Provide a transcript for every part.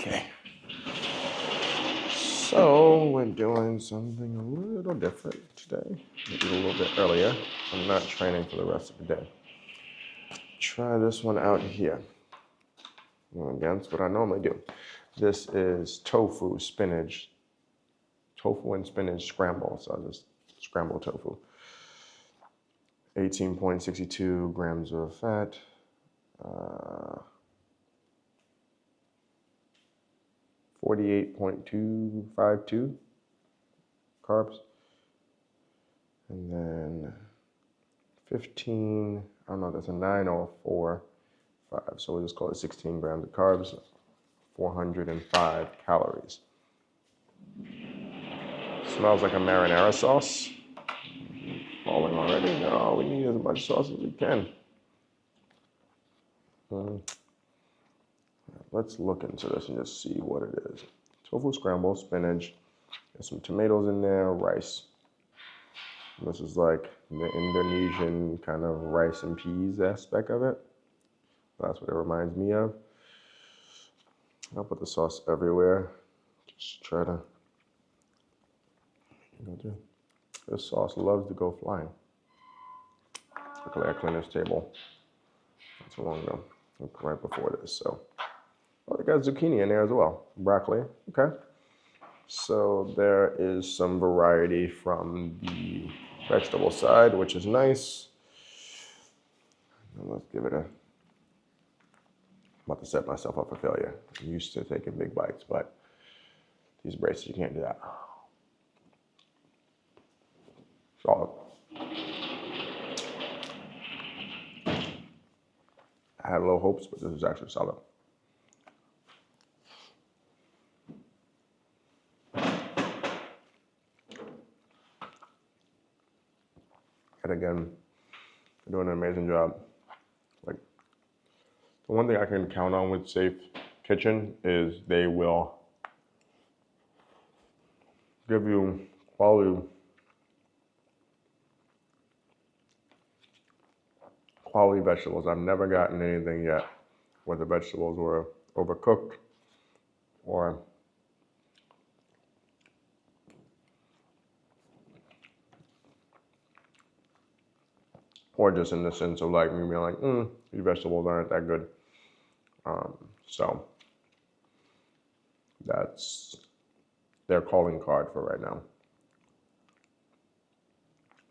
Okay. So we're doing something a little different today. Maybe a little bit earlier. I'm not training for the rest of the day. Try this one out here. Against what I normally do. This is tofu spinach. Tofu and spinach scramble. So I just scramble tofu. 18.62 grams of fat. 48.252 carbs. And then 15, I don't know, that's a 9 or 4, 5. So we'll just call it 16 grams of carbs, 405 calories. Smells like a marinara sauce. Falling already? No, we need as much sauce as we can. Let's look into this and just see what it is. Tofu scramble, spinach, there's some tomatoes in there, rice. This is like the Indonesian kind of rice and peas aspect of it. That's what it reminds me of. I'll put the sauce everywhere. Just try to, this sauce loves to go flying. Luckily I cleaned this table not too long ago, right before this. So, oh, they got zucchini in there as well, broccoli. Okay. So there is some variety from the vegetable side, which is nice. Let's give it a. I'm about to set myself up for failure. I'm used to taking big bites, but these braces, you can't do that. Solid. I had low hopes, but this is actually solid. And again, they're doing an amazing job. Like, the one thing I can count on with Safe Kitchen is they will give you quality vegetables. I've never gotten anything yet where the vegetables were overcooked or just in the sense of like me being like, these vegetables aren't that good. So that's their calling card for right now.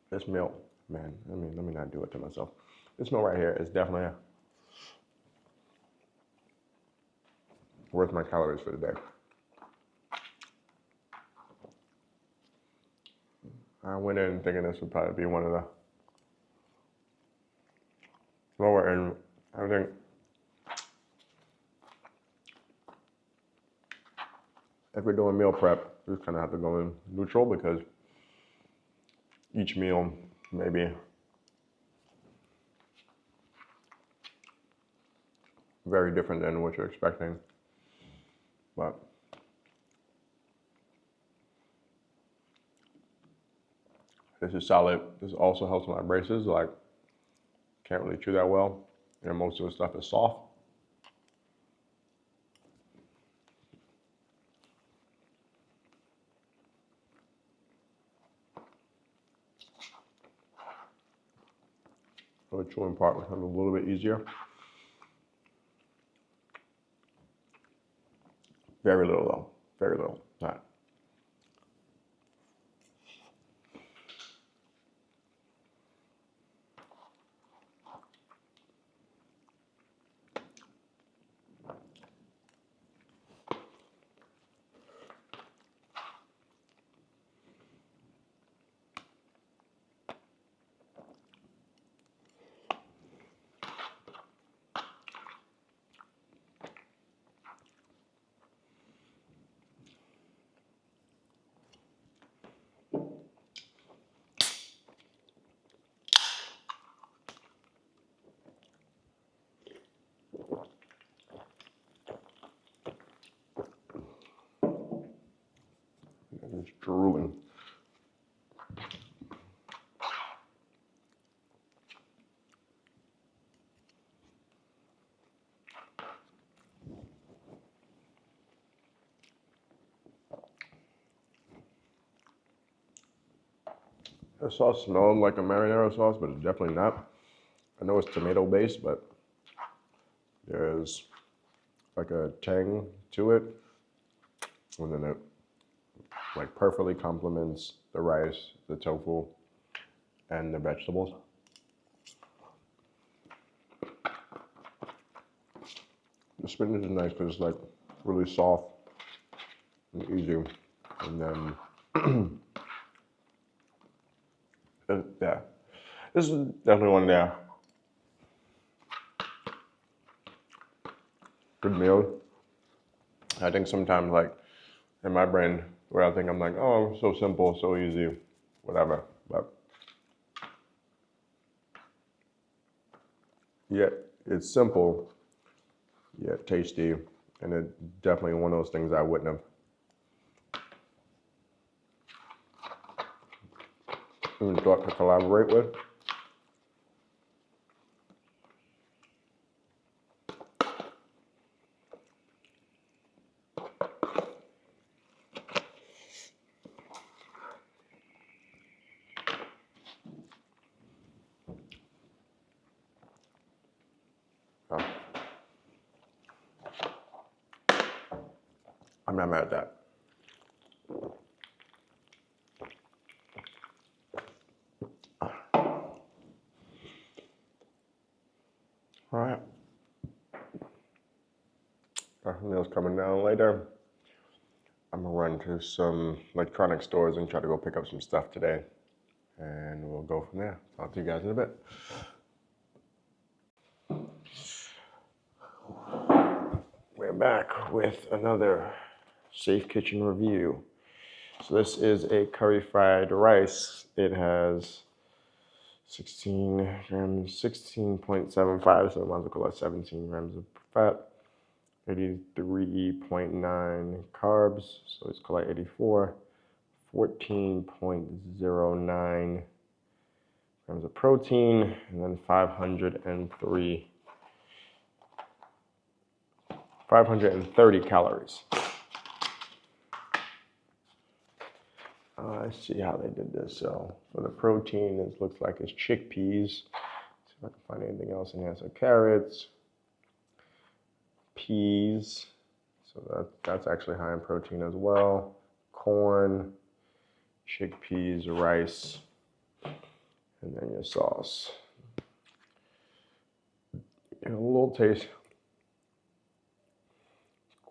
This meal, man, let me not do it to myself. This meal right here is definitely worth my calories for the day. I went in thinking this would probably be one of the lower end. I think if we're doing meal prep, we just kind of have to go in neutral because each meal may be very different than what you're expecting. But this is solid. This also helps my braces. Like, can't really chew that well. And most of the stuff is soft. So the chewing part becomes a little bit easier. Very little though, very little, not. It's drooling. The sauce smells like a marinara sauce, but it's definitely not. I know it's tomato based, but there's like a tang to it. And then it like perfectly complements the rice, the tofu, and the vegetables. The spinach is nice because it's like really soft and easy. And then, yeah, this is definitely one there. Good meal. I think sometimes like in my brain where I think I'm like, oh, so simple, so easy, whatever. But yet it's simple, yet tasty, and it's definitely one of those things I wouldn't have even thought to collaborate with. Oh, I'm not mad at that. All right. Our meal's coming down later. I'm gonna run to some electronic stores and try to go pick up some stuff today. And we'll go from there. Talk to you guys in a bit. We're back with another Safe Kitchen review. So this is a curry fried rice. It has 16 grams, 16.75, so I might as well call it 17 grams of fat, 83.9 carbs, so let's call it 84, 14.09 grams of protein, and then 530 calories. Let's see how they did this. So for the protein, it looks like it's chickpeas. See if I can find anything else in here. So carrots, peas. So that's actually high in protein as well. Corn, chickpeas, rice, and then your sauce. And a little taste.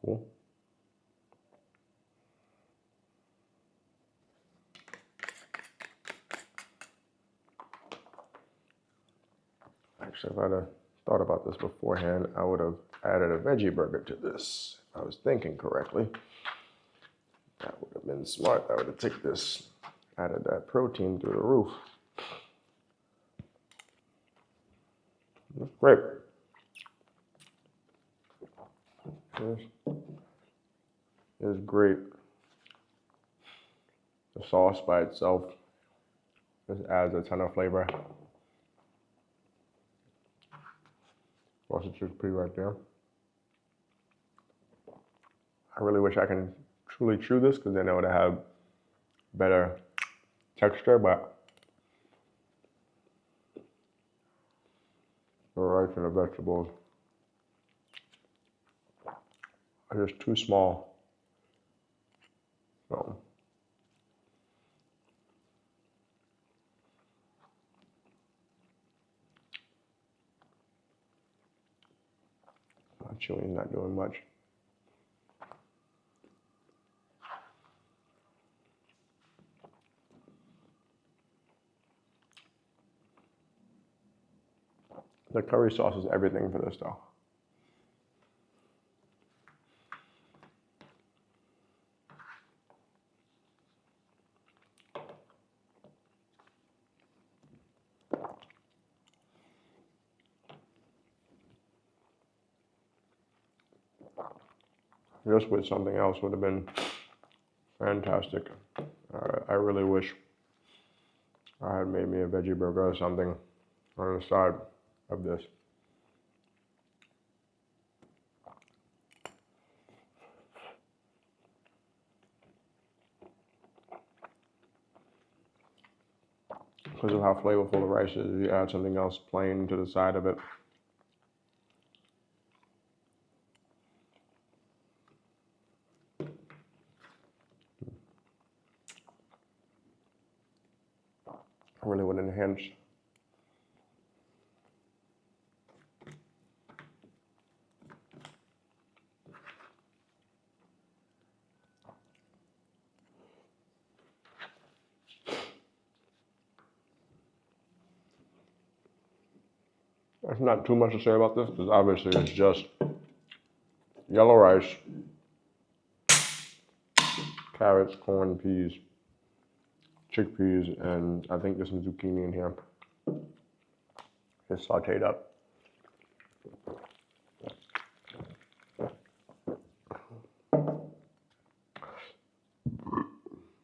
Cool. Actually, if I'd have thought about this beforehand, I would have added a veggie burger to this. If I was thinking correctly, that would have been smart. I would have taken this, added that protein through the roof. That's great. This is great. The sauce by itself just adds a ton of flavor. Sausage chickpea right there. I really wish I can truly chew this because then it would have better texture, but the rice and the vegetables are just too small. So chewing, not doing much. The curry sauce is everything for this though. Just with something else would have been fantastic. I really wish I had made me a veggie burger or something on the side of this. because of how flavorful the rice is, if you add something else plain to the side of it. Really would enhance. There's not too much to say about this because obviously it's just yellow rice, carrots, corn, peas, chickpeas, and I think there's some zucchini in here. It's sauteed up.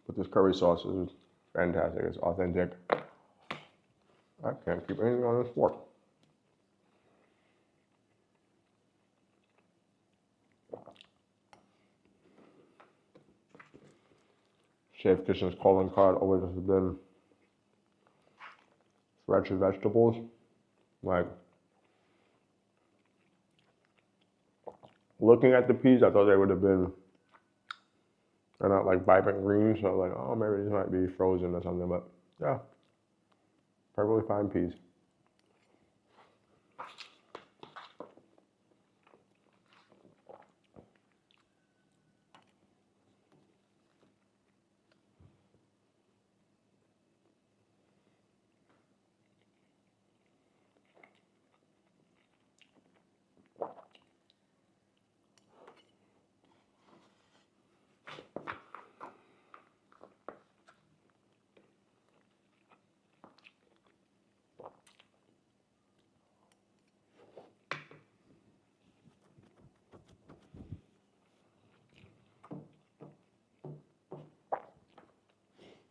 But this curry sauce is fantastic. It's authentic. I can't keep anything on this fork. Safe Kitchen's calling card always has been fresh vegetables. Like, looking at the peas, I thought they would have been, they're not like vibrant green, so I was like, oh, maybe these might be frozen or something, but yeah, perfectly fine peas.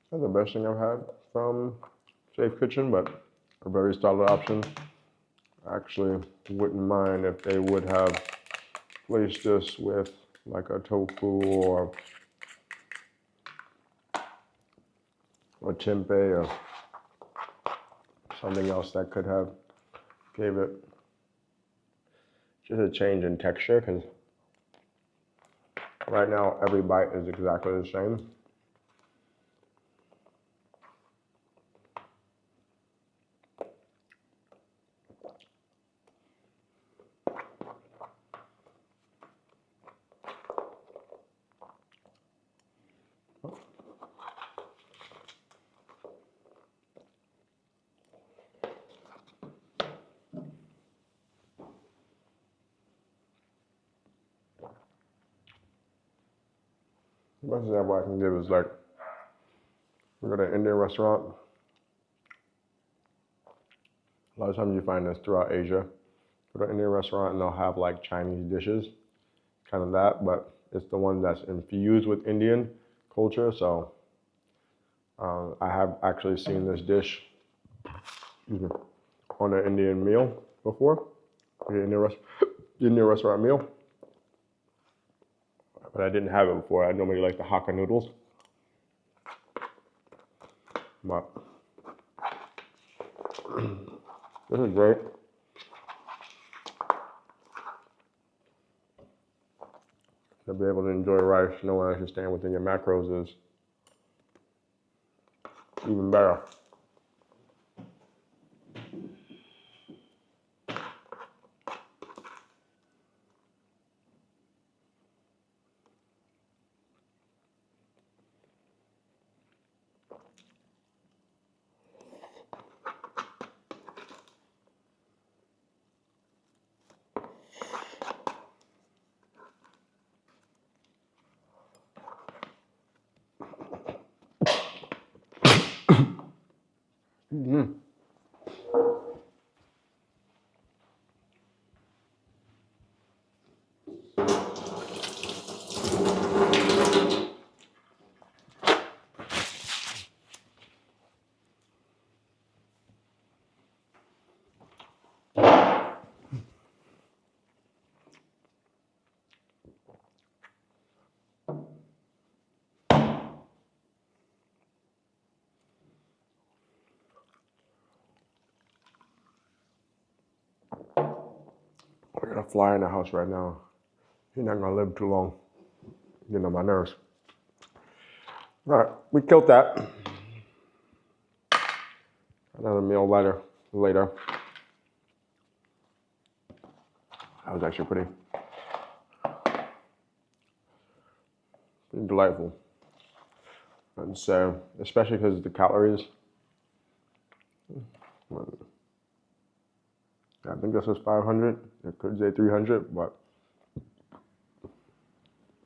That's the best thing I've had from Safe Kitchen, but a very solid option. I actually wouldn't mind if they would have placed this with like a tofu or tempeh or something else that could have gave it just a change in texture, because right now every bite is exactly the same. The best example I can give is like, we go to an Indian restaurant. A lot of times you find this throughout Asia. Go to an Indian restaurant and they'll have like Chinese dishes, kind of that, but it's the one that's infused with Indian culture. So I have actually seen this dish, excuse me, on an Indian meal before, the Indian restaurant meal. But I didn't have it before. I normally like the Hakka noodles. But this is great. To be able to enjoy rice knowing that you're staying within your macros is even better. Got a fly in the house right now. He's not gonna live too long. Getting on my nerves. All right, we killed that. Another meal later. That was actually pretty delightful. And so, especially because of the calories. I think this was 500. It could say 300, but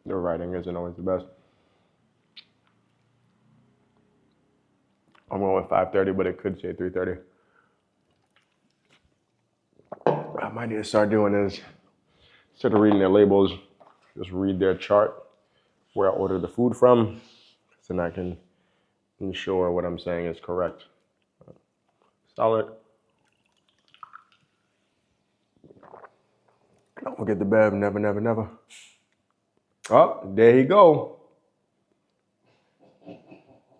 the writing isn't always the best. I'm going with 530, but it could say 330. I might need to start doing is, instead of reading their labels, just read their chart where I ordered the food from, so then I can ensure what I'm saying is correct. Solid. Don't forget the Bev, never, never, never. Oh, there you go.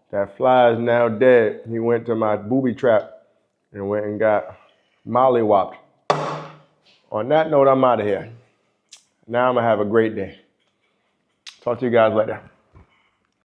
That fly is now dead. He went to my booby trap and went and got mollywopped. On that note, I'm out of here. Now I'm gonna have a great day. Talk to you guys later.